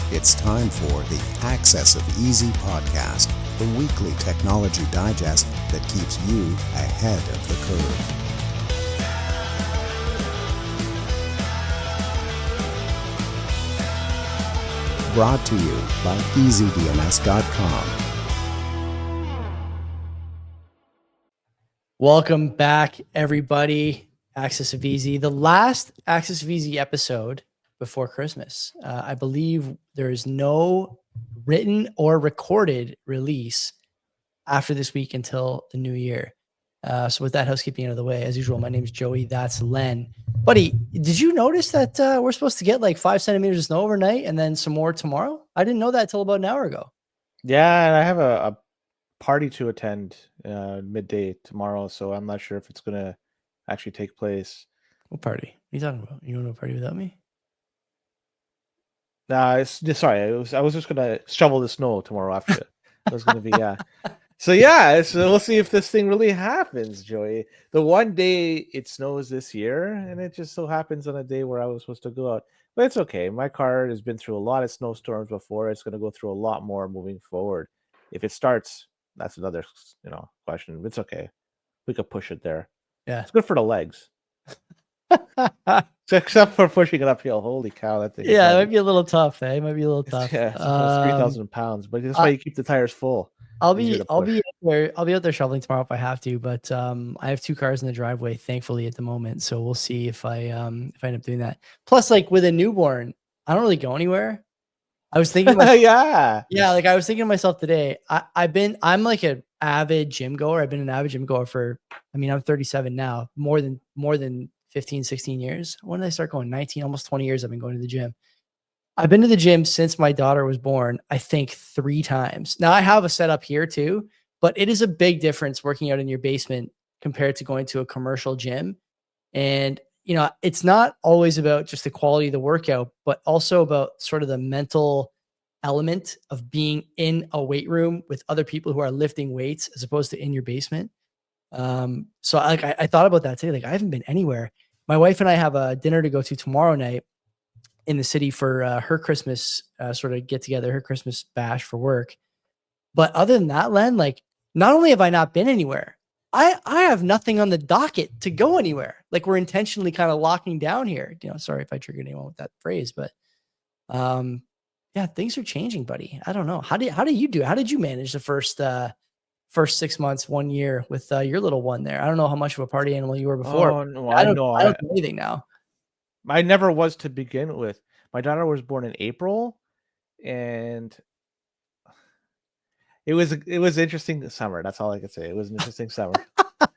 It's time for the Access of Easy podcast, the weekly technology digest that keeps you ahead of the curve. Brought to you by EasyDNS.com. Welcome back, everybody. Access of Easy, the last Access of Easy episode before Christmas. I believe there is no written or recorded release after this week until the new year. So with that housekeeping out of the way, as usual, my name is Joey. That's Len. Buddy, did you notice that we're supposed to get like 5 centimeters of snow overnight and then some more tomorrow? I didn't know that until about an hour ago. Yeah, and I have a party to attend midday tomorrow, so I'm not sure if it's going to actually take place. What party? What are you talking about? You want to party without me? Sorry, I was just going to shovel the snow tomorrow after it. It was going to be, yeah. So we'll see if this thing really happens, Joey. The one day it snows this year, and it just so happens on a day where I was supposed to go out. But it's okay. My car has been through a lot of snowstorms before. It's going to go through a lot more moving forward. If it starts, that's another, question. It's okay. We could push it there. Yeah. It's good for the legs. Except for pushing it uphill. Holy cow, that thing. Yeah, it might be a little tough, eh? It might be a little tough. Yeah, it's 3,000 pounds, but that's why you keep the tires full. I'll be out there shoveling tomorrow if I have to, but I have 2 cars in the driveway, thankfully, at the moment. So we'll see if I end up doing that. Plus, like with a newborn, I don't really go anywhere. I was thinking, I was thinking to myself today. I'm like an avid gym goer. I've been an avid gym goer for, I'm 37 now, more than 15, 16 years. When did I start going? 19, almost 20 years I've been going to the gym. I've been to the gym since my daughter was born, I think 3 times. Now I have a setup here too, but it is a big difference working out in your basement compared to going to a commercial gym. And, it's not always about just the quality of the workout, but also about sort of the mental element of being in a weight room with other people who are lifting weights as opposed to in your basement. So I thought about that today. Like I haven't been anywhere. My wife and I have a dinner to go to tomorrow night in the city for her Christmas sort of get together, her Christmas bash for work. But other than that, Len, like not only have I not been anywhere, I have nothing on the docket to go anywhere. Like we're intentionally kind of locking down here. Sorry if I triggered anyone with that phrase, but things are changing, buddy. I don't know. How do you do? How did you manage the first 6 months, 1 year with your little one there? I don't know how much of a party animal you were before. Oh, no, I don't do anything now. I never was to begin with. My daughter was born in April, and it was interesting summer. That's all I could say. It was an interesting summer.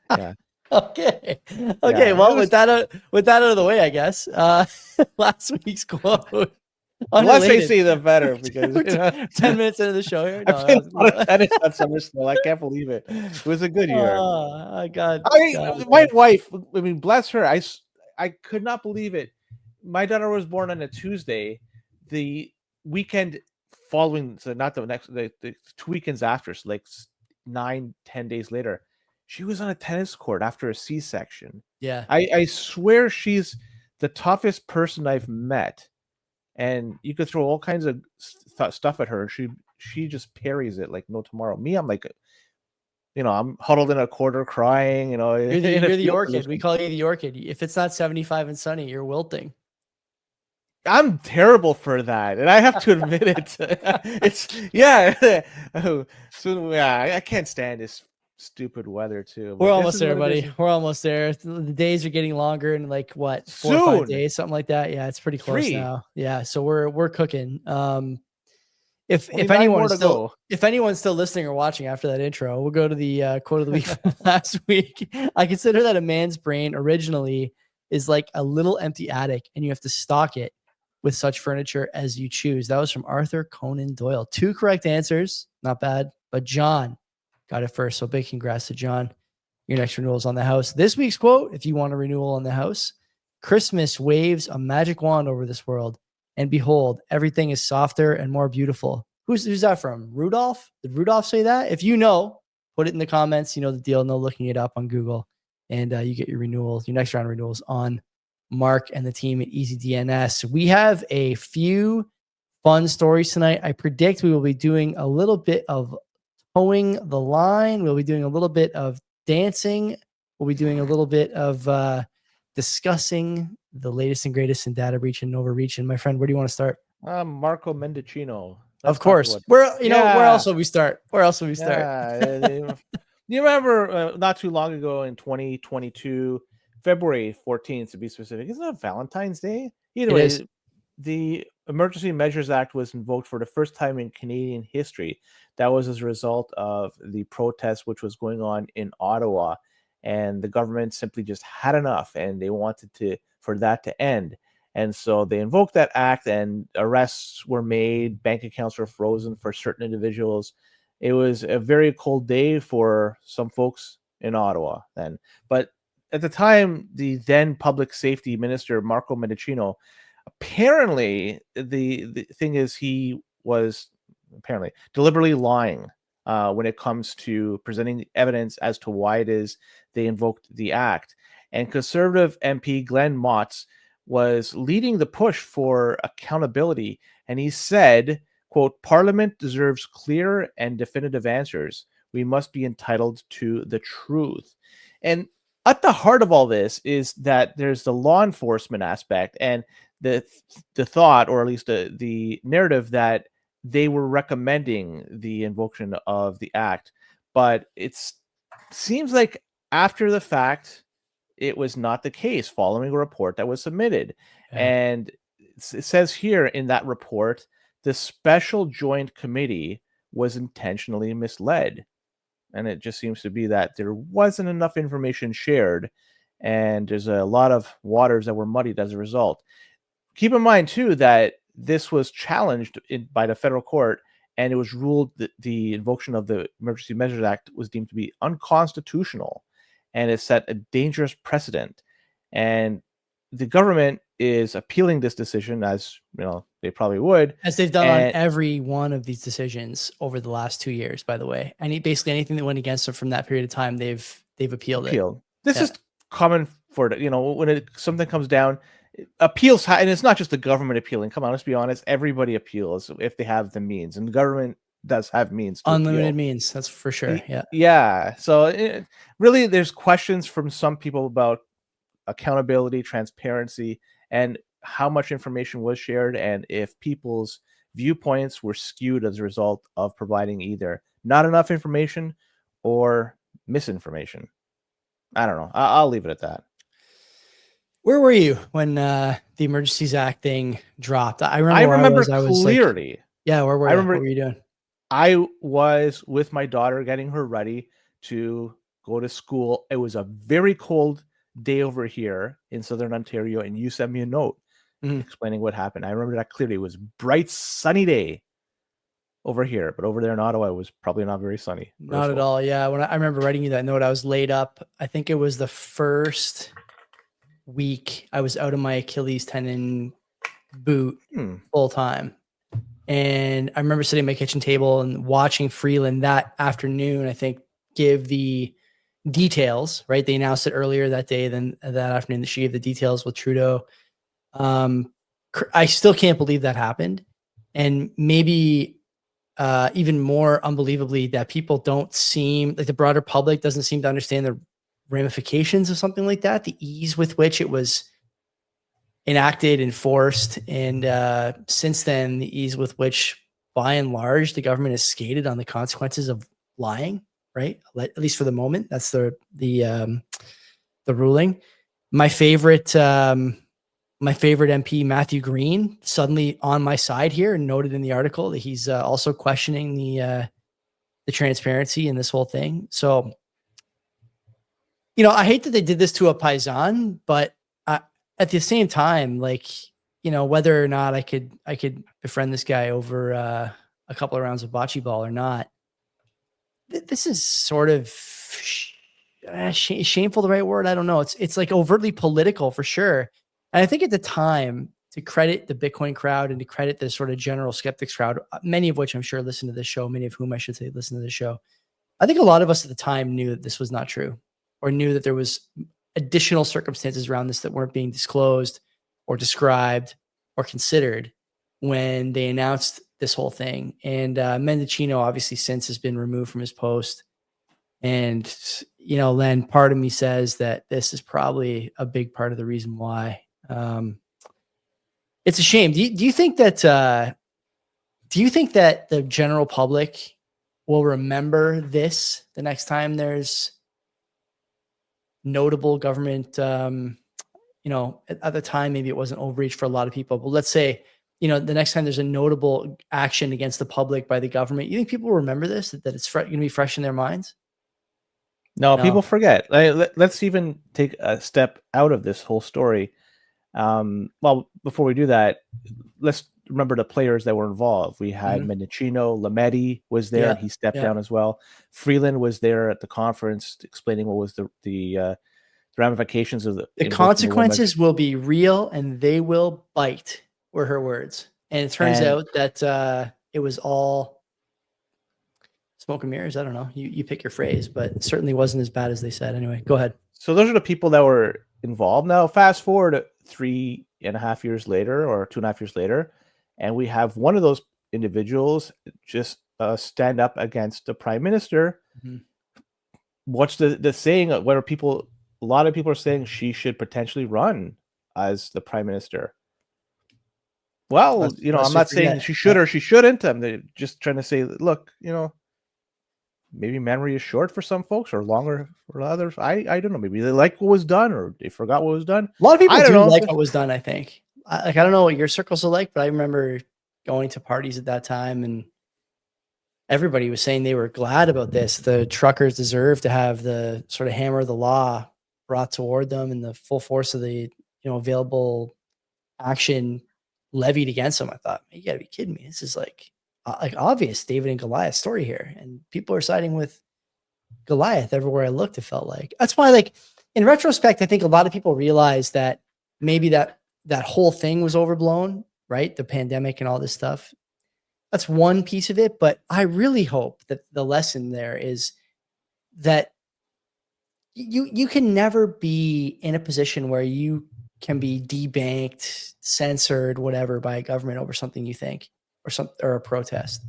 Yeah. Okay. Yeah, well, with that out of the way, I guess. Last week's quote. The less I see, the better. Because 10 minutes into the show here. I played a lot of tennis on summer snow. I can't believe it. It was a good year. Oh God. My wife. Bless her. I could not believe it. My daughter was born on a Tuesday. The weekend following, so not the 2 weekends after, so like 9-10 days later, she was on a tennis court after a C-section. Yeah. I swear she's the toughest person I've met. And you could throw all kinds of stuff at her. She just parries it like no tomorrow. Me, I'm like, I'm huddled in a corner crying. You're the orchid. We call you the orchid. If it's not 75 and sunny, you're wilting. I'm terrible for that, and I have to admit it. I can't stand this stupid weather too. We're almost there, buddy. We're almost there. The days are getting longer, and like what, 4 or 5 days, something like that. Yeah, it's pretty close 3 now. Yeah, so we're cooking. If anyone's still listening or watching after that intro, we'll go to the quote of the week from last week. I consider that a man's brain originally is like a little empty attic, and you have to stock it with such furniture as you choose. That was from Arthur Conan Doyle. 2 correct answers, not bad, but John got it first. So big congrats to John. Your next renewal is on the house. This week's quote, if you want a renewal on the house: Christmas waves a magic wand over this world, and behold, everything is softer and more beautiful. Who's that from? Rudolph? Did Rudolph say that? If you know, put it in the comments. You know the deal. No looking it up on Google, and you get your renewals, your next round renewals on Mark and the team at EasyDNS. We have a few fun stories tonight. I predict we will be doing a little bit of towing the line. We'll be doing a little bit of dancing. We'll be doing a little bit of discussing the latest and greatest in data breach and overreach. And my friend, where do you want to start? Marco Mendicino. Of course. Where else will we start? Where else will we start? Yeah. You remember not too long ago in 2022, February 14th to be specific. Isn't that Valentine's Day? Either way, the Emergency Measures Act was invoked for the first time in Canadian history. That was as a result of the protest which was going on in Ottawa, and the government simply just had enough, and they wanted for that to end. And so they invoked that act, and arrests were made, bank accounts were frozen for certain individuals. It was a very cold day for some folks in Ottawa then. But at the time, the then public safety minister, Marco Mendicino, apparently the thing is he was apparently deliberately lying when it comes to presenting evidence as to why it is they invoked the act. And Conservative MP Glenn Motz was leading the push for accountability, and he said, quote, "Parliament deserves clear and definitive answers. We must be entitled to the truth." And at the heart of all this is that there's the law enforcement aspect and the thought, or at least the narrative, that they were recommending the invocation of the act. But it seems like after the fact, it was not the case following a report that was submitted. Yeah. And it says here in that report, the Special Joint Committee was intentionally misled. And it just seems to be that there wasn't enough information shared, and there's a lot of waters that were muddied as a result. Keep in mind, too, that this was challenged by the federal court, and it was ruled that the invocation of the Emergency Measures Act was deemed to be unconstitutional, and it set a dangerous precedent. And the government is appealing this decision, as you know they probably would, as they've done on every one of these decisions over the last 2 years. By the way, basically anything that went against them from that period of time, they've appealed it. This is common for when something comes down, appeals, and it's not just the government appealing. Come on, let's be honest. Everybody appeals if they have the means, and the government does have means. Unlimited means, that's for sure. Yeah. So really, there's questions from some people about accountability, transparency, and how much information was shared, and if people's viewpoints were skewed as a result of providing either not enough information or misinformation. I don't know. I'll leave it at that. Where were you when the Emergencies Act thing dropped? I remember I was clearly. Where were you? What were you doing? I was with my daughter getting her ready to go to school. It was a very cold day over here in Southern Ontario, and you sent me a note explaining what happened. I remember that clearly. It was a bright, sunny day over here, but over there in Ottawa, it was probably not very sunny. Not at all. Yeah. When I remember writing you that note, I was laid up. I think it was the first week I was out of my Achilles tendon boot full time. And I remember sitting at my kitchen table and watching Freeland that afternoon, I think, give the details, right? They announced it earlier that day, then that afternoon that she gave the details with Trudeau. I still can't believe that happened. And maybe even more unbelievably, that people don't seem, like the broader public doesn't seem to understand the ramifications of something like that, the ease with which it was enacted, enforced, and since then, the ease with which, by and large, the government has skated on the consequences of lying, right? At least for the moment, that's the ruling. My favorite MP, Matthew Green, suddenly on my side here, and noted in the article that he's also questioning the transparency in this whole thing. So, I hate that they did this to a paisan, but at the same time, like, whether or not I could befriend this guy over a couple of rounds of bocce ball or not, this is sort of shameful, the right word? I don't know. It's like overtly political for sure. And I think at the time, to credit the Bitcoin crowd and to credit the sort of general skeptics crowd, many of which I'm sure listen to this show, many of whom I should say listen to this show, I think a lot of us at the time knew that this was not true, or knew that there was additional circumstances around this that weren't being disclosed or described or considered. when they announced this whole thing. And Mendicino obviously since has been removed from his post. And, you know, Len, part of me says that this is probably a big part of the reason why. It's a shame. Do you think that the general public will remember this the next time there's notable government, you know, at the time, maybe it wasn't overreach for a lot of people, but let's say, you know, the next time there's a notable action against the public by the government, you think people will remember this, that it's going to be fresh in their minds? No, people forget. Let's even take a step out of this whole story. Well, before we do that, let's remember the players that were involved. We had Mendicino, Lametti was there, and he stepped down as well. Freeland was there at the conference explaining what was the ramifications of the consequences will be real and they will bite, were her words. And it turns out that it was all smoke and mirrors. I don't know. You pick your phrase, but it certainly wasn't as bad as they said. Anyway, go ahead. So those are the people that were involved. Now, fast forward 3.5 years later, or 2.5 years later, and we have one of those individuals just stand up against the prime minister. What's the saying? What are people? A lot of people are saying she should potentially run as the prime minister. Well, you know, I'm not saying she should or she shouldn't. I'm just trying to say, look, you know, maybe memory is short for some folks or longer for others. I don't know. Maybe they like what was done or they forgot what was done. A lot of people do like what was done, I think. I don't know what your circles are like, but I remember going to parties at that time and everybody was saying they were glad about this. The truckers deserve to have the sort of hammer of the law brought toward them and the full force of the, you know, available action levied against them. I thought, you gotta be kidding me. This is like obvious David and Goliath story here. And people are siding with Goliath everywhere I looked, it felt like. That's why, like, in retrospect, I think a lot of people realize that maybe that whole thing was overblown, right? The pandemic and all this stuff. That's one piece of it. But I really hope that the lesson there is that you can never be in a position where you can be debanked, censored, whatever, by a government over something you think or a protest.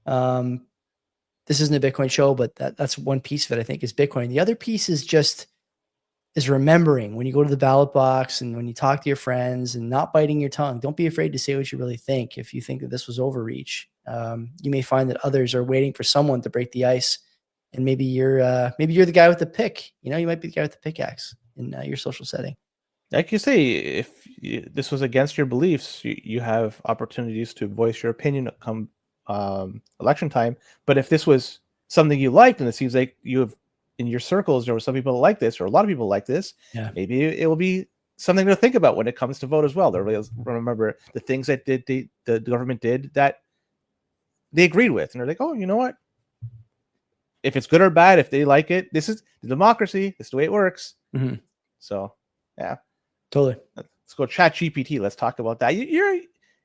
This isn't a Bitcoin show, but that's one piece of it, I think, is Bitcoin. The other piece is remembering when you go to the ballot box and when you talk to your friends and not biting your tongue. Don't be afraid to say what you really think. If you think that this was overreach, you may find that others are waiting for someone to break the ice. And maybe you're the guy with the pick. You know, you might be the guy with the pickaxe in your social setting. Like you say, if this was against your beliefs, you have opportunities to voice your opinion come election time. But if this was something you liked, and it seems like you have in your circles, there were some people that like this, or a lot of people like this, maybe it will be something to think about when it comes to vote as well. They'll remember the things that the government did that they agreed with, and they're like, oh, you know what? If it's good or bad, if they like it, this is the democracy. This is the way it works. So, yeah. Totally. Let's go ChatGPT. Let's talk about that.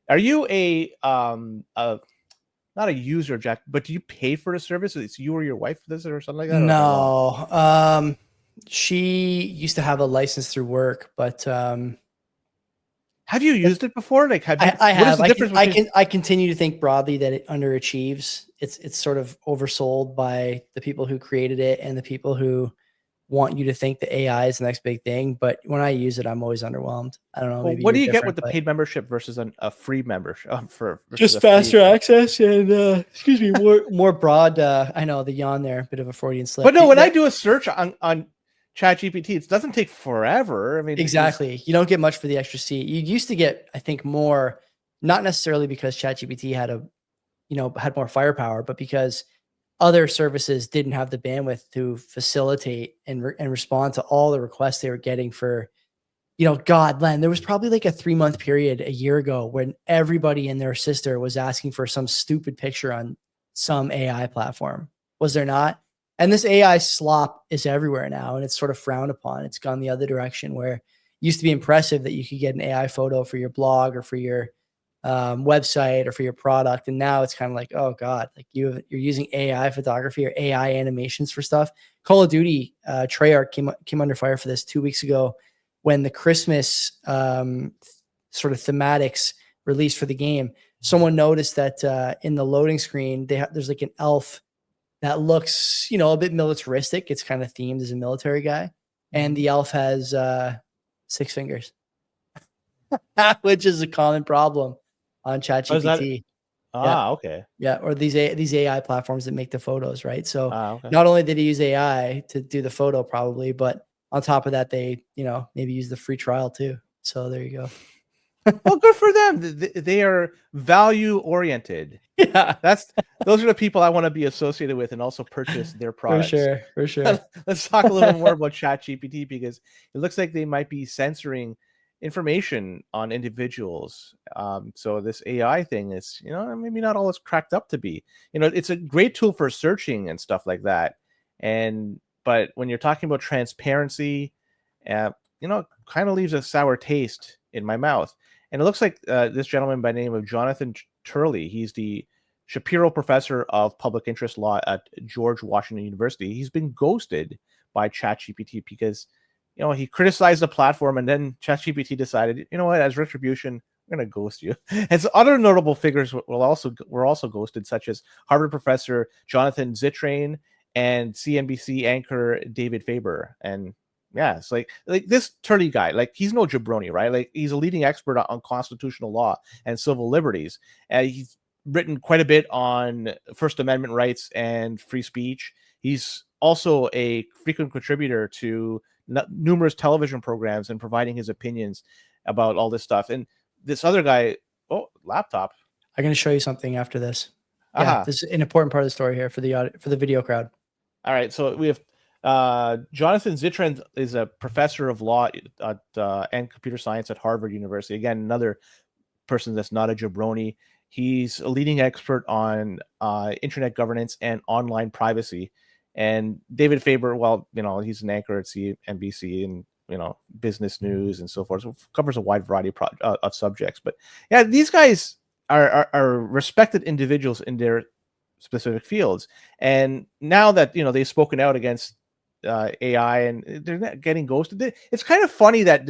Are you a not a user, Jack, but do you pay for the service? It's you or your wife for this or something like that? No. She used to have a license through work, but have you used it before? Like, have you? I have. I continue to think broadly that it underachieves. It's sort of oversold by the people who created it and the people who want you to think that AI is the next big thing. But when I use it, I'm always underwhelmed. I don't know. Well, what do you get with the paid membership versus a free membership? Just faster access and more broad. I know the yawn there, bit of a Freudian slip. But no, when I do a search on ChatGPT, it doesn't take forever. I mean, exactly. You don't get much for the extra C. You used to get, I think, more, not necessarily because ChatGPT had more firepower, but because other services didn't have the bandwidth to facilitate and respond to all the requests they were getting for, God, Len, there was probably like a 3-month period a year ago when everybody and their sister was asking for some stupid picture on some AI platform. Was there not? And this AI slop is everywhere now, and it's sort of frowned upon. It's gone the other direction, where it used to be impressive that you could get an AI photo for your blog or for your website or for your product. And now it's kind of like, oh God, like you're using AI photography or AI animations for stuff. Call of Duty Treyarch came under fire for this 2 weeks ago when the Christmas sort of thematics released for the game, someone noticed that in the loading screen, there's like an elf that looks, a bit militaristic. It's kind of themed as a military guy. And the elf has 6 fingers, which is a common problem on ChatGPT. Okay. Yeah, or these AI platforms that make the photos, right? So Okay. not only did he use AI to do the photo probably, but on top of that, they, maybe use the free trial too. So there you go. Well, good for them. They are value oriented. Yeah, Those are the people I want to be associated with and also purchase their products. for sure. Let's talk a little bit more about ChatGPT, because it looks like they might be censoring information on individuals. So this AI thing is, maybe not all it's cracked up to be. It's a great tool for searching and stuff like that. But when you're talking about transparency, kind of leaves a sour taste in my mouth. And it looks like this gentleman by the name of Jonathan Turley, he's the Shapiro Professor of Public Interest Law at George Washington University. He's been ghosted by ChatGPT because, he criticized the platform, and then ChatGPT decided, as retribution, we're going to ghost you. And so other notable figures were also ghosted, such as Harvard professor Jonathan Zittrain and CNBC anchor David Faber. And yeah, it's like this Turley guy, like he's no jabroni, right? Like he's a leading expert on constitutional law and civil liberties. He's written quite a bit on First Amendment rights and free speech. He's also a frequent contributor to numerous television programs and providing his opinions about all this stuff. And this other guy, laptop. I'm going to show you something after this. Yeah, Uh-huh. this is an important part of the story here for the video crowd. All right, so we have Jonathan Zittrain is a professor of law and computer science at Harvard University. Again, another person that's not a jabroni. He's a leading expert on internet governance and online privacy. And David Faber, well, he's an anchor at CNBC and business news and so forth. So covers a wide variety of subjects. But yeah, these guys are respected individuals in their specific fields. And now that they've spoken out against AI and they're not getting ghosted, it's kind of funny that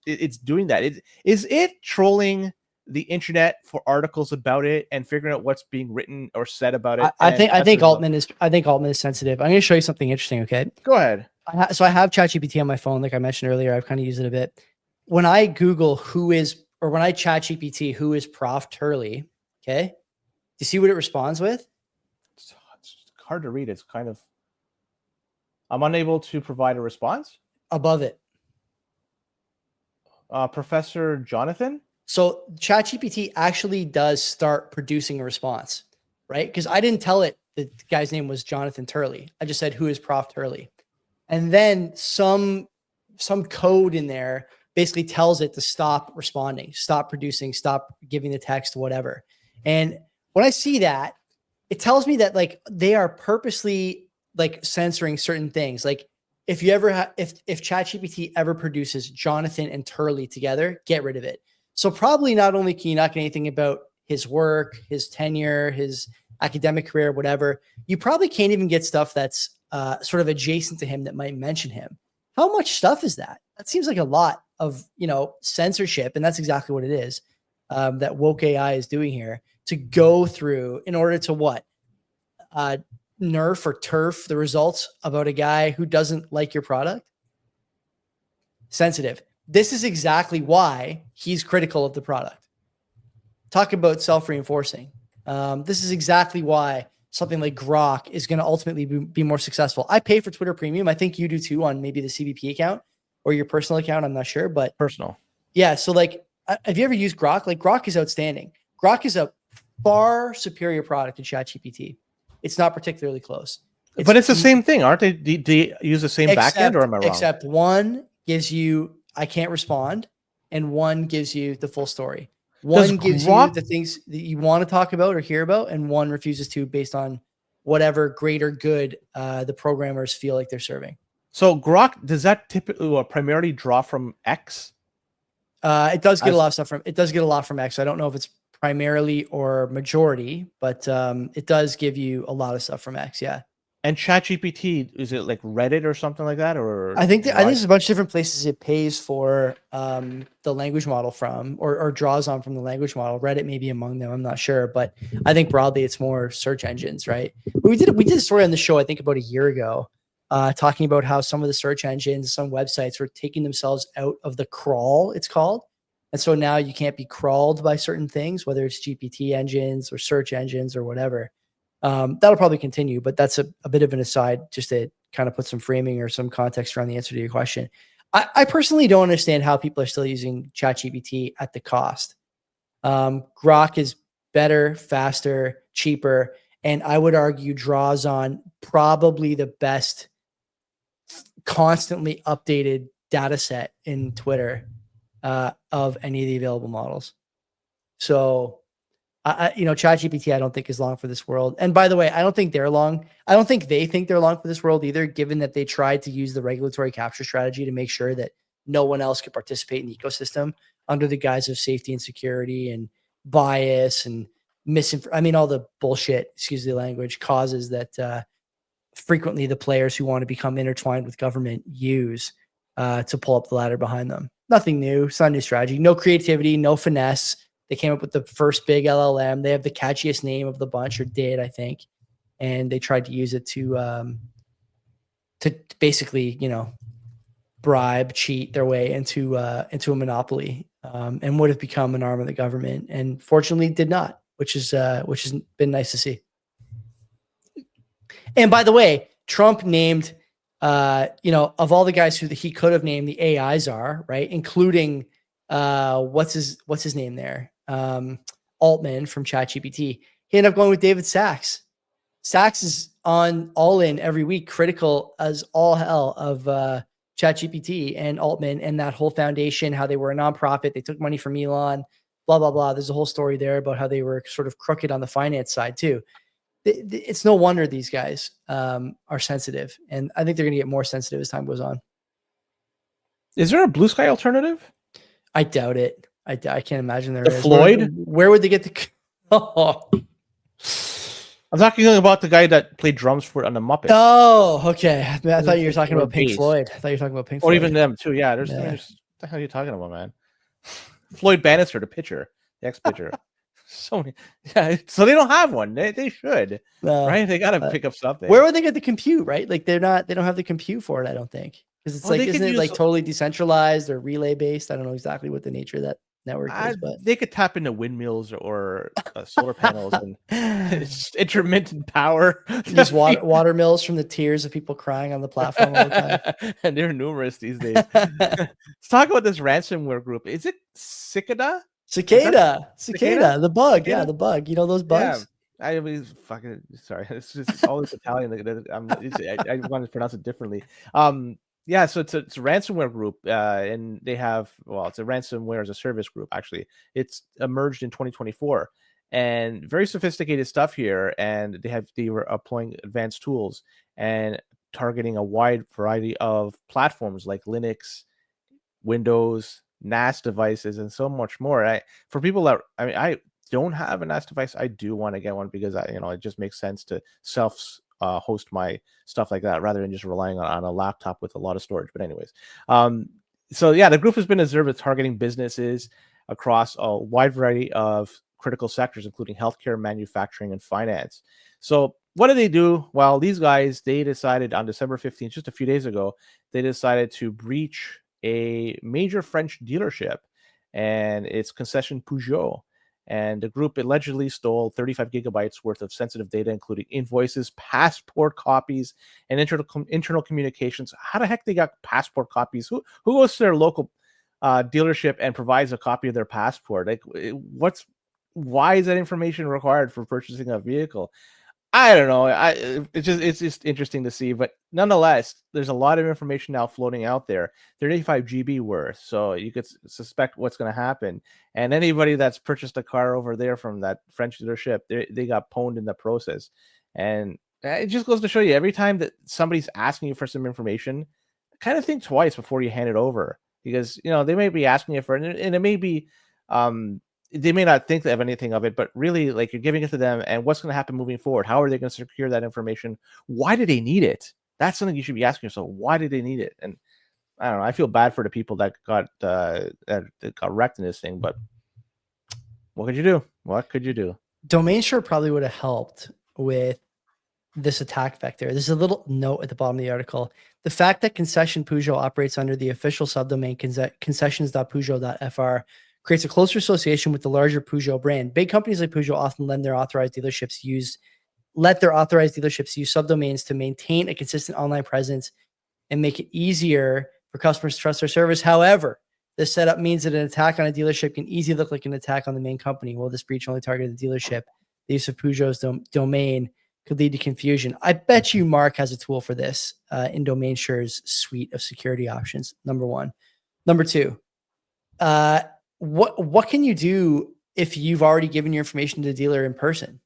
it's doing that. Is it trolling the internet for articles about it and figuring out what's being written or said about it? I think Altman is sensitive. I'm going to show you something interesting. Okay, go ahead. So I have ChatGPT on my phone, like I mentioned earlier. I've kind of used it a bit. When I Google when I ChatGPT who is Prof Turley, okay, do you see what it responds with? It's hard to read. It's kind of, I'm unable to provide a response. Above it, Professor Jonathan. So ChatGPT actually does start producing a response, right? Because I didn't tell it the guy's name was Jonathan Turley. I just said, who is Prof Turley? And then some code in there basically tells it to stop responding, stop producing, stop giving the text, whatever. And when I see that, it tells me that like they are purposely like censoring certain things. Like if ChatGPT ever produces Jonathan and Turley together, get rid of it. So probably not only can you not get anything about his work, his tenure, his academic career, whatever, you probably can't even get stuff that's sort of adjacent to him that might mention him. How much stuff is that? That seems like a lot of, censorship. And that's exactly what it is that woke AI is doing here, to go through in order to what? Nerf or turf the results about a guy who doesn't like your product? Sensitive. This is exactly why he's critical of the product. Talk about self-reinforcing. This is exactly why something like Grok is going to ultimately be more successful. I pay for Twitter Premium. I think you do too on maybe the CBP account or your personal account. I'm not sure, but personal. Yeah. So like, have you ever used Grok? Like Grok is outstanding. Grok is a far superior product to ChatGPT. It's not particularly close. But it's the same thing, aren't they? Do you use the same backend, or am I wrong? Except one gives you, I can't respond, and one gives you the full story. One gives you the things that you want to talk about or hear about, and one refuses to based on whatever greater good the programmers feel like they're serving. So Grok, does that typically primarily draw from X? It does get a lot of stuff from. It does get a lot from X. I don't know if it's primarily or majority, but it does give you a lot of stuff from X. Yeah. And ChatGPT, is it like Reddit or something like that, or I think why? there's a bunch of different places it pays for the language model from, or draws on from the language model. Reddit may be among them. I'm not sure, but I think broadly it's more search engines, right? But we did a story on the show I think about a year ago, talking about how some of the search engines, some websites were taking themselves out of the crawl, it's called, and so now you can't be crawled by certain things, whether it's GPT engines or search engines or whatever. That'll probably continue, but that's a bit of an aside just to kind of put some framing or some context around the answer to your question. I personally don't understand how people are still using ChatGPT at the cost. Grok is better, faster, cheaper, and I would argue draws on probably the best constantly updated data set in Twitter of any of the available models. So ChatGPT, I don't think is long for this world. And by the way, I don't think they're long. I don't think they think they're long for this world either, given that they tried to use the regulatory capture strategy to make sure that no one else could participate in the ecosystem under the guise of safety and security and bias and all the bullshit, excuse the language, causes that frequently the players who want to become intertwined with government use to pull up the ladder behind them. Nothing new. It's not a new strategy. No creativity, no finesse. They came up with the first big LLM. They have the catchiest name of the bunch, or did, I think. And they tried to use it to basically, bribe, cheat their way into a monopoly, and would have become an arm of the government. And fortunately did not, which has been nice to see. And by the way, Trump named, of all the guys who he could have named, the AI czar, right? Including what's his name there? Altman from ChatGPT. He ended up going with David Sachs. Sachs is on All In every week, critical as all hell of ChatGPT and Altman and that whole foundation, how they were a nonprofit. They took money from Elon, blah, blah, blah. There's a whole story there about how they were sort of crooked on the finance side too. It's no wonder these guys are sensitive. And I think they're going to get more sensitive as time goes on. Is there a blue sky alternative? I doubt it. I can't imagine there the is. Floyd? Where would they get the... Oh. I'm talking about the guy that played drums on the Muppets. Oh, okay. I thought you were talking about Pink Floyd. Or even them too. Yeah. What the hell are you talking about, man? Floyd Bannister, the pitcher, the ex-pitcher. So they don't have one. They should, right? They got to pick up something. Where would they get the compute, right? Like they don't have the compute for it, I don't think. Because it's isn't it like totally decentralized or relay based? I don't know exactly what the nature of that network is, but they could tap into windmills or solar panels and it's intermittent power. Use water mills from the tears of people crying on the platform all the time. And they're numerous these days. Let's talk about this ransomware group. Is it Cicada, the bug. Yeah, the bug. You know those bugs? Yeah. I was fucking sorry. It's just all this Italian. I want to pronounce it differently. Yeah, so it's a ransomware group, and they have, it's a ransomware as a service group, actually. It's emerged in 2024, and very sophisticated stuff here, and they were applying advanced tools and targeting a wide variety of platforms like Linux, Windows, NAS devices, and so much more. For people that, I don't have a NAS device, I do want to get one because it just makes sense to host my stuff like that rather than just relying on a laptop with a lot of storage. But anyways, the group has been observed as targeting businesses across a wide variety of critical sectors, including healthcare, manufacturing, and finance. So what do they do? Well, these guys, they decided on December 15th, just a few days ago, they decided to breach a major French dealership and its concession Peugeot. And the group allegedly stole 35 gigabytes worth of sensitive data, including invoices, passport copies, and internal communications. How the heck they got passport copies? Who goes to their local dealership and provides a copy of their passport? Like, why is that information required for purchasing a vehicle? I don't know. It's just interesting to see, but nonetheless, there's a lot of information now floating out there. 35 GB worth, so you could suspect what's going to happen. And anybody that's purchased a car over there from that French dealership, they got pwned in the process. And it just goes to show you, every time that somebody's asking you for some information, kind of think twice before you hand it over, because they may be asking you for it, and it may be they may not think of anything of it, but really, like, you're giving it to them, and what's going to happen moving forward? How are they going to secure that information? Why do they need it? That's something you should be asking yourself. Why do they need it? And I don't know. I feel bad for the people that got wrecked in this thing, but what could you do? What could you do? Domain sure probably would have helped with this attack vector. There's a little note at the bottom of the article. The fact that concession Peugeot operates under the official subdomain concessions.peugeot.fr creates a closer association with the larger Peugeot brand. Big companies like Peugeot often let their authorized dealerships use subdomains to maintain a consistent online presence and make it easier for customers to trust their service. However, this setup means that an attack on a dealership can easily look like an attack on the main company. While this breach only targeted the dealership, the use of Peugeot's domain could lead to confusion. I bet you Mark has a tool for this in Domain Sure's suite of security options. Number one. Number two, what can you do if you've already given your information to the dealer in person?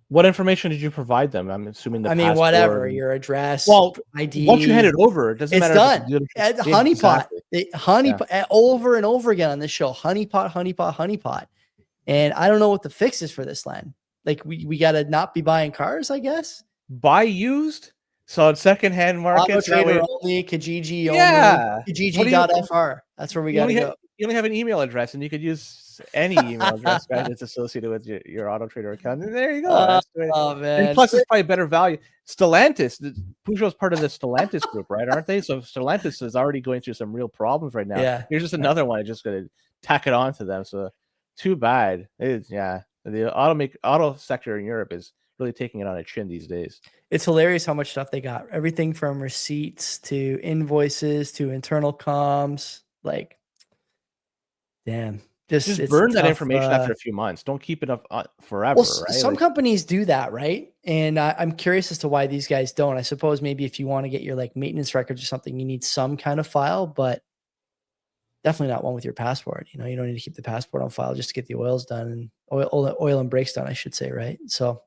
What information did you provide them? I'm assuming whatever, your address, ID. Once you hand it over, it doesn't matter. It's done. Honeypot. Honeypot over and over again on this show. Honeypot. And I don't know what the fix is for this, Len. Like, we got to not be buying cars, I guess. Buy used. So on secondhand markets, Trader only, Kijiji only, Kijiji.fr. That's where we got to go. You only have an email address, and you could use any email address that's associated with your Auto Trader account. And there you go. Oh man! And plus, it's probably better value. Stellantis, Peugeot's part of the Stellantis group, right? Aren't they? So Stellantis is already going through some real problems right now. Yeah. Here's just another one. Just going to tack it on to them. So too bad. The auto sector in Europe is really taking it on a chin these days. It's hilarious how much stuff they got. Everything from receipts to invoices to internal comms. Like, damn. Just burn that information after a few months. Don't keep it up forever, right? Some companies do that, right? And I'm curious as to why these guys don't. I suppose maybe if you want to get your like maintenance records or something, you need some kind of file, but definitely not one with your passport. You don't need to keep the passport on file just to get the oils done and oil and brakes done, I should say, right? So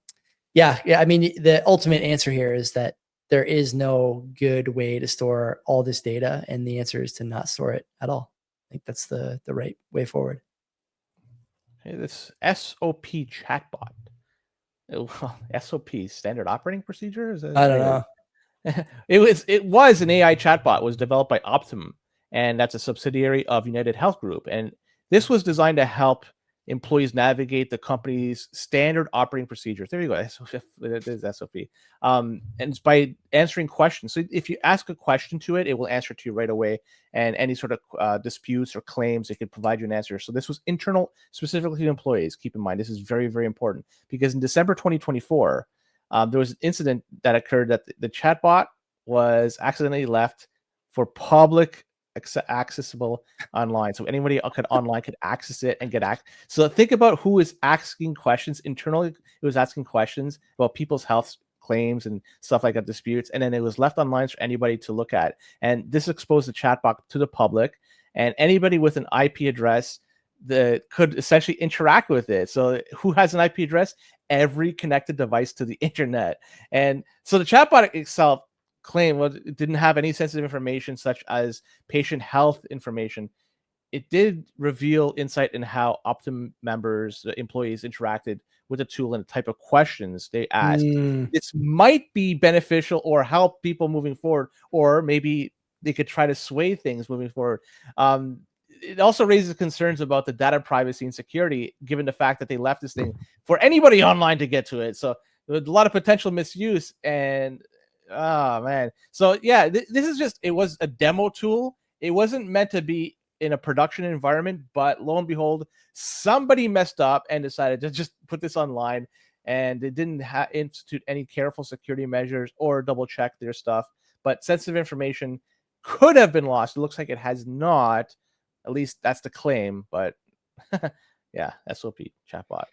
yeah. I mean, the ultimate answer here is that there is no good way to store all this data, and the answer is to not store it at all. I think that's the right way forward. Hey, this SOP chatbot. SOP, standard operating procedure? I don't know. It was an AI chatbot. It was developed by Optum, and that's a subsidiary of United Health Group. And this was designed to help employees navigate the company's standard operating procedures. There you go. It is SOP. And it's by answering questions. So if you ask a question to it, it will answer to you right away. And any sort of disputes or claims, it can provide you an answer. So this was internal specifically to employees. Keep in mind, this is very, very important, because in December 2024, there was an incident that occurred that the chatbot was accidentally left for public accessible online, so anybody online could access it and get access. So think about who is asking questions internally. It was asking questions about people's health claims and stuff like that, disputes, and then it was left online for anybody to look at. And this exposed the chatbot to the public, and anybody with an IP address that could essentially interact with it. So who has an IP address? Every connected device to the internet. And so the chatbot itself claim it didn't have any sensitive information such as patient health information. It did reveal insight in how Optum members, employees interacted with the tool and the type of questions they asked. This might be beneficial or help people moving forward, or maybe they could try to sway things moving forward. It also raises concerns about the data privacy and security, given the fact that they left this thing for anybody online to get to it. So there's a lot of potential misuse. And oh man. So yeah, this is just, it was a demo tool. It wasn't meant to be in a production environment, but lo and behold, somebody messed up and decided to just put this online, and they didn't institute any careful security measures or double check their stuff. But sensitive information could have been lost. It looks like it has not. At least that's the claim. But yeah, SOP chatbot.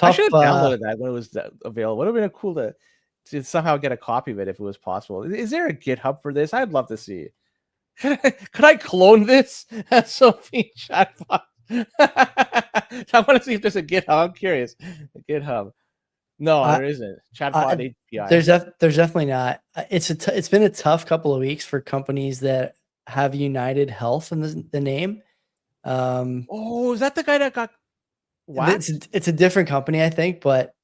I should have downloaded that when it was available. It would have been cool to somehow get a copy of it if it was possible. Is there a GitHub for this? I'd love to see. Could I clone this SOP chatbot? I want to see if there's a GitHub. I'm curious. A GitHub. No, there isn't. Chatbot API. There's definitely not. It's been a tough couple of weeks for companies that have United Health in the name. Oh, is that the guy that got whacked? It's a different company, I think, but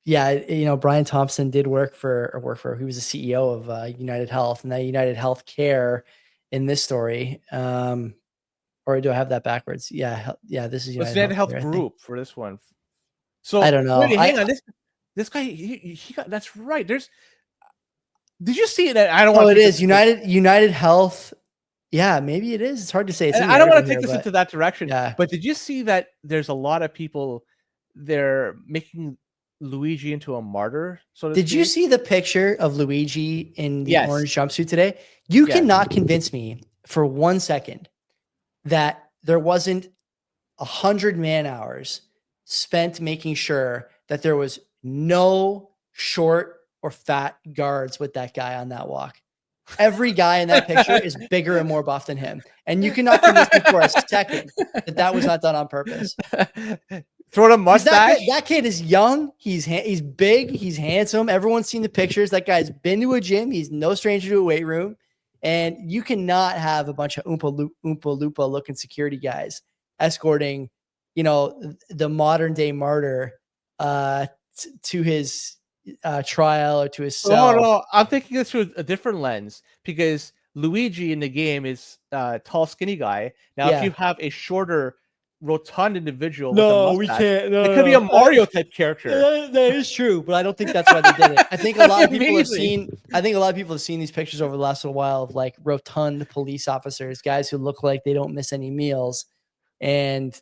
yeah, Brian Thompson did work for. He was the CEO of United Health, and that United Healthcare in this story. Or do I have that backwards? Yeah, this is It's United United Health Healthcare, I think. Group for this one. So I don't know. wait, hang on. This guy, he got. That's right. Did you see it? I don't Oh, want to it take is this, United Health. Yeah, maybe it is. It's hard to say. It's and in the I don't want to article take here, this but into that direction. yeah. But did you see that there's a lot of people they're making Luigi into a martyr, so to Did you speak? see the picture of Luigi in the Yes. orange jumpsuit today? You Yes. cannot convince me for 1 second that there wasn't 100 man hours spent making sure that there was no short or fat guards with that guy on that walk. Every guy in that picture is bigger and more buff than him. And you cannot convince me for a second that was not done on purpose. Throw a mustache. That kid is young. He's big. He's handsome. Everyone's seen the pictures. That guy's been to a gym. He's no stranger to a weight room. And you cannot have a bunch of Oompa Loompa looking security guys escorting, the modern day martyr to his trial or to his cell. No, I'm thinking this through a different lens because Luigi in the game is tall, skinny guy. Now, if you have a shorter, rotund individual with a mustache, we can't. No, it could be a Mario type character. That is true, but I don't think that's why they did it. I think a lot of people have seen. I think a lot of people have seen these pictures over the last little while of like rotund police officers, guys who look like they don't miss any meals, and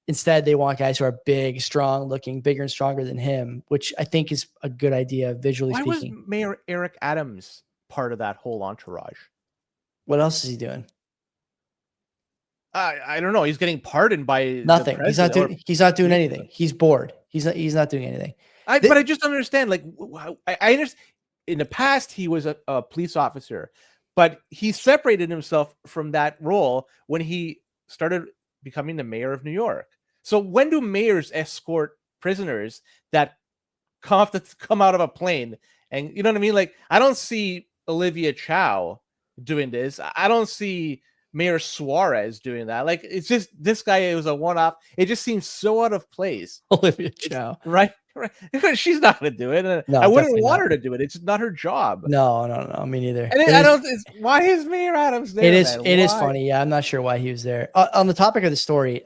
instead they want guys who are big, strong looking, bigger and stronger than him, which I think is a good idea visually Why speaking. was Mayor Eric Adams part of that whole entourage? What else is he doing? I don't know. He's getting pardoned by nothing. He's not doing or anything. He's bored. He's not doing anything. But I just don't understand. Like, I understand in the past he was a police officer, but he separated himself from that role when he started becoming the mayor of New York. So when do mayors escort prisoners that come out of a plane? And you know what I mean? Like, I don't see Olivia Chow doing this. I don't see Mayor Suarez doing that. Like, it's just this guy was a one-off. It just seems so out of place. Olivia Chow, right? She's not going to do it. No, I wouldn't want her to do it. It's not her job. No, me neither. And why is Mayor Adams there? It is funny. Yeah, I'm not sure why he was there. On the topic of the story,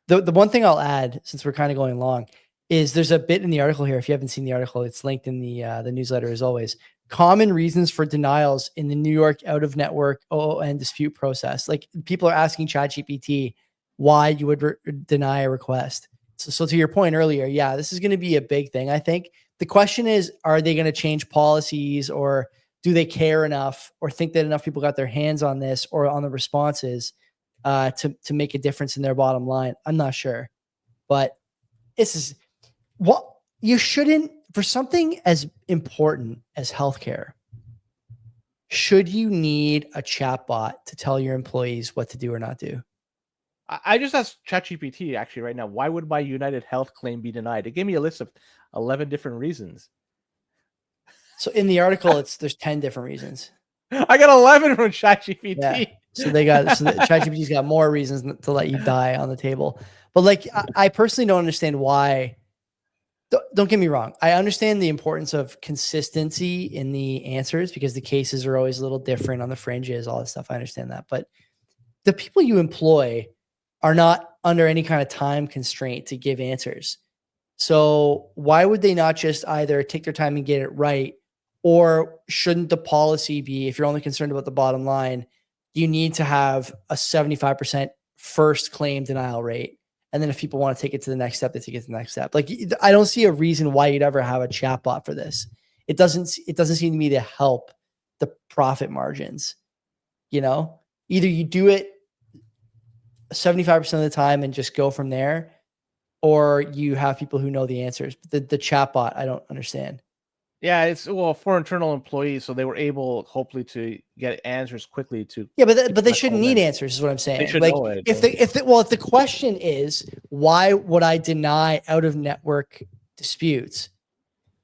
the one thing I'll add, since we're kind of going long, is there's a bit in the article here. If you haven't seen the article, it's linked in the newsletter as always. Common reasons for denials in the New York out-of-network OON dispute process. Like, people are asking ChatGPT why you would deny a request. So to your point earlier, yeah, this is going to be a big thing. I think the question is, are they going to change policies, or do they care enough, or think that enough people got their hands on this or on the responses to make a difference in their bottom line? I'm not sure, but this is what you shouldn't, for something as important as healthcare, should you need a chatbot to tell your employees what to do or not do? I just asked ChatGPT actually right now, why would my United Health claim be denied? It gave me a list of 11 different reasons. So in the article, there's 10 different reasons. I got 11 from ChatGPT. Yeah. So ChatGPT's got more reasons to let you die on the table. But like, I personally don't understand why. Don't get me wrong. I understand the importance of consistency in the answers because the cases are always a little different on the fringes, all that stuff. I understand that. But the people you employ are not under any kind of time constraint to give answers. So why would they not just either take their time and get it right, or shouldn't the policy be, if you're only concerned about the bottom line, you need to have a 75% first claim denial rate? And then if people want to take it to the next step, they take it to the next step. Like, I don't see a reason why you'd ever have a chatbot for this. It doesn't seem to me to help the profit margins. Either you do it 75% of the time and just go from there, or you have people who know the answers. But the chatbot, I don't understand. Yeah, it's for internal employees, so they were able hopefully to get answers quickly to. Yeah, but they shouldn't need answers, is what I'm saying. They should like, know it. If the question is, why would I deny out of network disputes?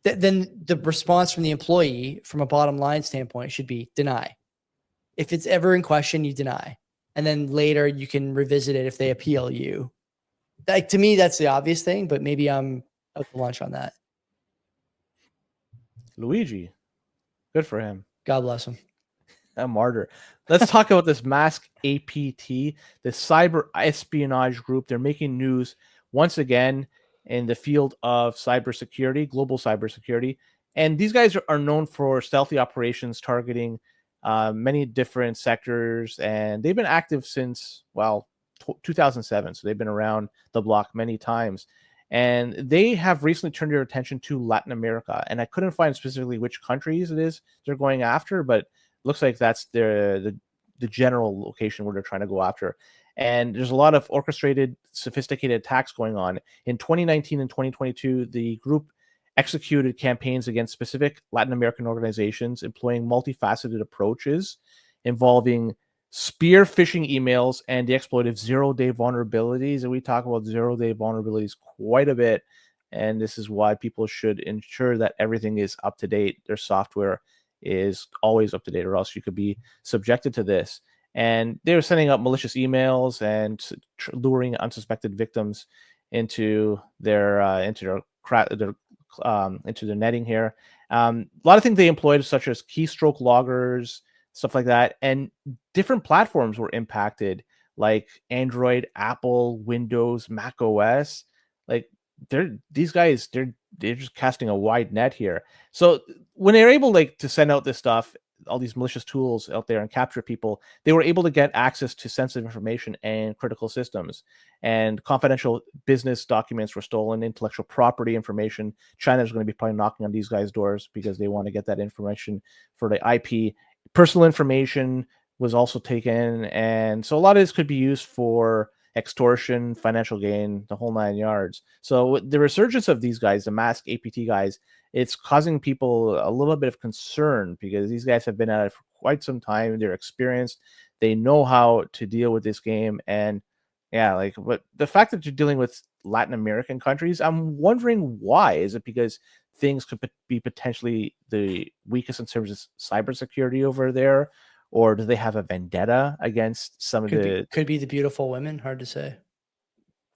Then the response from the employee, from a bottom line standpoint, should be deny. If it's ever in question, you deny. and then later you can revisit it if they appeal you. Like, to me, that's the obvious thing, but maybe I'm out to lunch on that. Luigi, good for him. God bless him. A martyr. Let's talk about this Mask APT, the cyber espionage group. They're making news once again in the field of cybersecurity, global cybersecurity. And these guys are known for stealthy operations targeting many different sectors. And they've been active since, 2007. So they've been around the block many times. And they have recently turned their attention to Latin America. And I couldn't find specifically which countries it is they're going after, but looks like that's the general location where they're trying to go after. And there's a lot of orchestrated, sophisticated attacks going on. In 2019 and 2022, the group executed campaigns against specific Latin American organizations, employing multifaceted approaches involving spear phishing emails and the exploitive zero-day vulnerabilities. And we talk about zero-day vulnerabilities quite a bit. And this is why people should ensure that everything is up to date. Their software is always up to date, or else you could be subjected to this. And they were sending out malicious emails and luring unsuspected victims into their netting here. A lot of things they employed, such as keystroke loggers, stuff like that, and different platforms were impacted, like Android, Apple, Windows, Mac OS. Like these guys, they're just casting a wide net here. So when they're able to send out this stuff, all these malicious tools out there and capture people, they were able to get access to sensitive information and critical systems. And confidential business documents were stolen, intellectual property information. China's going to be probably knocking on these guys' doors because they want to get that information for the IP. Personal information was also taken. And so a lot of this could be used for extortion, financial gain, the whole 9 yards. So the resurgence of these guys, the Mask APT guys, it's causing people a little bit of concern because these guys have been at it for quite some time. They're experienced. They know how to deal with this game. And yeah, but the fact that you're dealing with Latin American countries, I'm wondering why. Is it because things could be potentially the weakest in terms of cybersecurity over there? Or do they have a vendetta against some of the... Could be the beautiful women. Hard to say.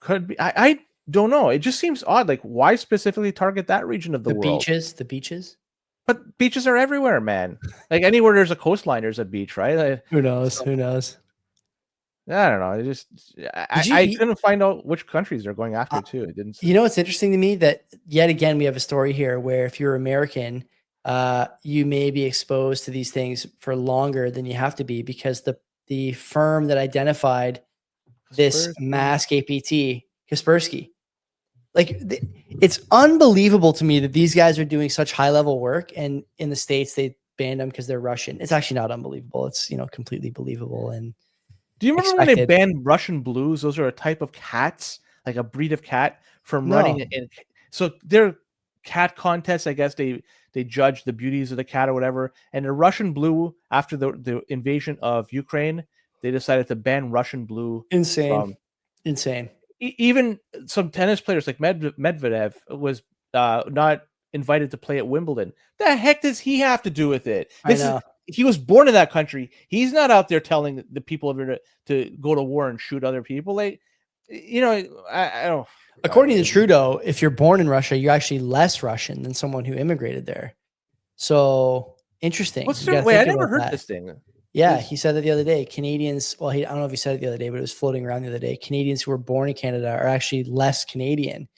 Could be. I don't know. It just seems odd. Like, why specifically target that region of the world? The beaches. But beaches are everywhere, man. Like, anywhere there's a coastline, there's a beach, right? Who knows? Who knows? I don't know. It just I couldn't find out which countries they're going after too. It didn't. You know, it's interesting to me that yet again we have a story here where if you're American, you may be exposed to these things for longer than you have to be because the firm that identified this Mask APT, Kaspersky, it's unbelievable to me that these guys are doing such high level work, and in the States they banned them because they're Russian. It's actually not unbelievable. It's completely believable. And do you remember when they banned Russian blues? Those are a type of cats, like a breed of cat from running in. So they're cat contests. I guess they judge the beauties of the cat or whatever. And the Russian blue, after the invasion of Ukraine, they decided to ban Russian blue. Insane. Even some tennis players like Medvedev was not invited to play at Wimbledon. The heck does he have to do with it? He was born in that country. He's not out there telling the people over to go to war and shoot other people. I don't. According to Trudeau, if you're born in Russia, you're actually less Russian than someone who immigrated there. So interesting. Wait, I never heard this thing. Yeah, he said that the other day. Canadians, I don't know if he said it the other day, but it was floating around the other day. Canadians who were born in Canada are actually less Canadian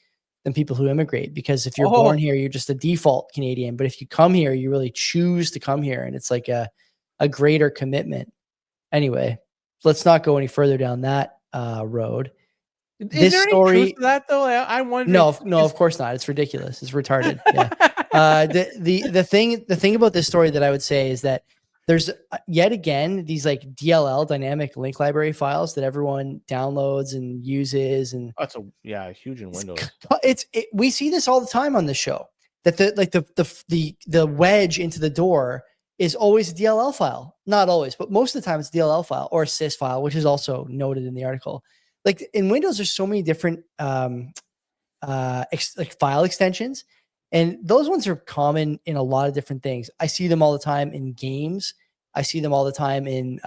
than people who immigrate, because if you're born here, you're just a default Canadian. But if you come here, you really choose to come here, and it's like a greater commitment. Anyway, let's not go any further down that road. Is there any truth to that though? I wonder. No, of course not. It's ridiculous. It's retarded. Yeah. The thing about this story that I would say is that there's yet again these like DLL, dynamic link library files, that everyone downloads and uses, and that's huge in Windows. We see this all the time on the show, that the wedge into the door is always a DLL file. Not always, but most of the time it's a DLL file or a sys file, which is also noted in the article. Like in Windows, there's so many different file extensions. And those ones are common in a lot of different things. I see them all the time in games. I see them all the time in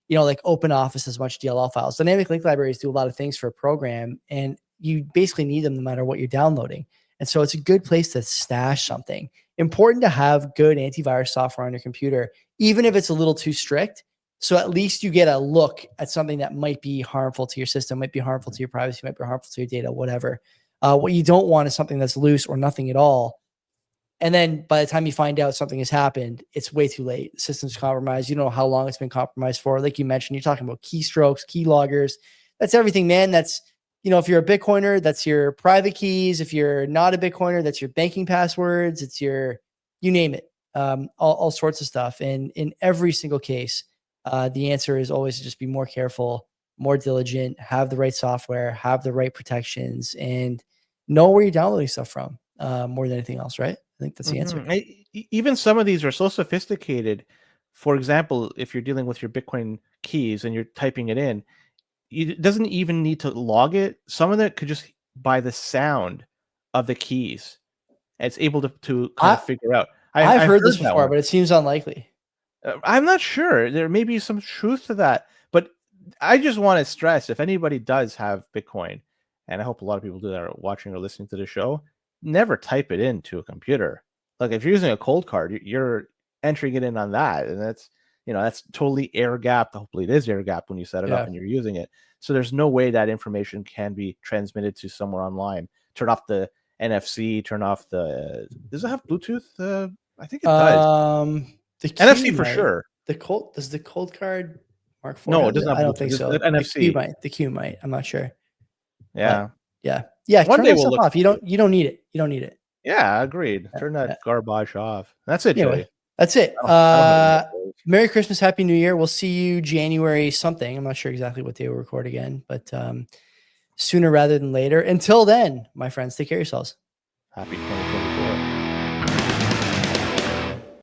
like open office as much DLL files. Dynamic link libraries do a lot of things for a program, and you basically need them no matter what you're downloading. And so it's a good place to stash something. Important to have good antivirus software on your computer, even if it's a little too strict. So at least you get a look at something that might be harmful to your system, might be harmful to your privacy, might be harmful to your data, whatever. What you don't want is something that's loose or nothing at all. And then by the time you find out something has happened, it's way too late. The system's compromised. You don't know how long it's been compromised for. Like you mentioned, you're talking about keystrokes, key loggers. That's everything, man. That's, if you're a Bitcoiner, that's your private keys. If you're not a Bitcoiner, that's your banking passwords. It's you name it, all sorts of stuff. And in every single case, the answer is always to just be more careful, more diligent, have the right software, have the right protections, and know where you're downloading stuff from more than anything else, right? I think that's the answer. Even some of these are so sophisticated. For example, if you're dealing with your Bitcoin keys and you're typing it in, it doesn't even need to log it. Some of it could just by the sound of the keys. It's able to kind of figure out. I've heard this before, but it seems unlikely. I'm not sure. There may be some truth to that, but I just want to stress, if anybody does have Bitcoin, and I hope a lot of people do that are watching or listening to the show, never type it into a computer. Like if you're using a cold card, you're entering it in on that, and that's totally air gapped. Hopefully it is air gapped when you set it up and you're using it. So there's no way that information can be transmitted to somewhere online. Turn off the NFC, turn off the does it have Bluetooth? I think it does. The NFC for sure. Does the cold card Mark IV? No, it doesn't have Bluetooth. I don't think so. NFC. The Q might. I'm not sure. Yeah. But yeah. One turn day that we'll stuff off. You don't need it. You don't need it. Yeah, agreed. Turn that garbage off. That's it, anyway, Joey. That's it. Merry Christmas, Happy New Year. We'll see you January something. I'm not sure exactly what day we'll record again, but sooner rather than later. Until then, my friends, take care of yourselves. Happy 2020.